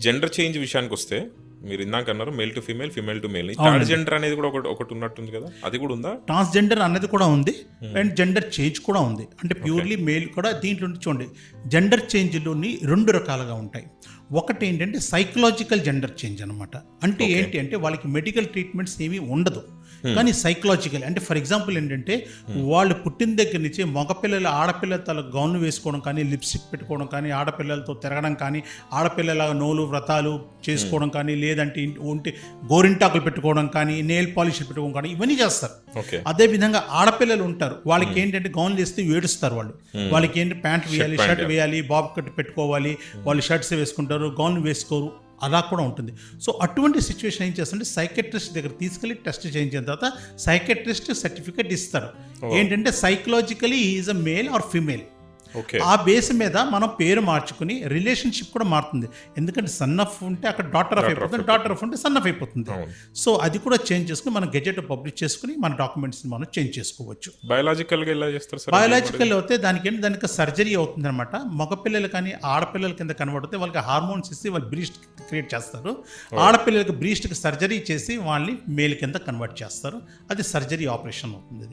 Gender change విషయానికి వస్తే మీరు ఇందాక అన్నారు male to female, female to male. Third gender అనేది కూడా ఒకటి ఉన్నట్టుంది కదా, అది కూడా ఉందా? ట్రాన్స్జెండర్ అనేది కూడా ఉంది అండ్ జెండర్ చేంజ్ కూడా ఉంది. అంటే ప్యూర్లీ మేల్ కూడా దీంట్లో చూడండి, జెండర్ చేంజ్లోని 2 రకాలుగా ఉంటాయి. ఒకటి ఏంటంటే సైకలాజికల్ జెండర్ చేంజ్ అనమాట. అంటే ఏంటి అంటే వాళ్ళకి మెడికల్ ట్రీట్మెంట్స్ ఏమీ ఉండదు, కానీ సైకలాజికల్. అంటే ఫర్ ఎగ్జాంపుల్ ఏంటంటే వాళ్ళు పుట్టిన దగ్గర నుంచి మగపిల్లలు ఆడపిల్లల తల గౌన్లు వేసుకోవడం కానీ, లిప్స్టిక్ పెట్టుకోవడం కానీ, ఆడపిల్లలతో తిరగడం కానీ, ఆడపిల్లల నోలు వ్రతాలు చేసుకోవడం కానీ, లేదంటే ఒంటి గోరింటాకులు పెట్టుకోవడం కానీ, నెయిల్ పాలిష్ పెట్టుకోవడం కానీ, ఇవన్నీ చేస్తారు. అదేవిధంగా ఆడపిల్లలు ఉంటారు, వాళ్ళకి ఏంటంటే గౌన్లు వేస్తే ఏడుస్తారు వాళ్ళు. వాళ్ళకి ఏంటి ప్యాంట్ వేయాలి, షర్ట్ వేయాలి, బాబు కట్ పెట్టుకోవాలి, వాళ్ళు షర్ట్స్ వేసుకుంటారు, గౌన్లు వేసుకోరు, అలా కూడా ఉంటుంది. సో అటువంటి సిచ్యువేషన్ ఏం చేస్తుంటే సైకెట్రిస్ట్ దగ్గర తీసుకెళ్ళి టెస్ట్ చేయించిన తర్వాత సైకెట్రిస్ట్ సర్టిఫికేట్ ఇస్తారు. ఏంటంటే psychologically is a male or female. ఆ బేస్ మీద మనం పేరు మార్చుకుని రిలేషన్షిప్ కూడా మారుతుంది. ఎందుకంటే సన్ ఆఫ్ ఉంటే అక్కడ డాటర్ ఆఫ్ అయిపోతుంది, డాటర్ ఆఫ్ ఉంటే సన్ ఆఫ్ అయిపోతుంది. సో అది కూడా చేంజ్ చేసుకుని మనం గెజెట్ పబ్లిష్ చేసుకుని మన డాక్యుమెంట్స్ మనం చేంజ్ చేసుకోవచ్చు. బయాలజికల్గా ఎలా చేస్తారు సార్? బయాలజికల్ అయితే దానికి సర్జరీ అవుతుంది అనమాట. మగపిల్లలు కానీ ఆడపిల్లల కింద కన్వర్ట్ అవుతే వాళ్ళకి హార్మోన్స్ ఇస్తే వాళ్ళు బ్రీస్ట్ క్రియేట్ చేస్తారు. ఆడపిల్లలకి బ్రీస్ట్కి సర్జరీ చేసి వాళ్ళని మేల్ కింద కన్వర్ట్ చేస్తారు. అది సర్జరీ ఆపరేషన్ అవుతుంది.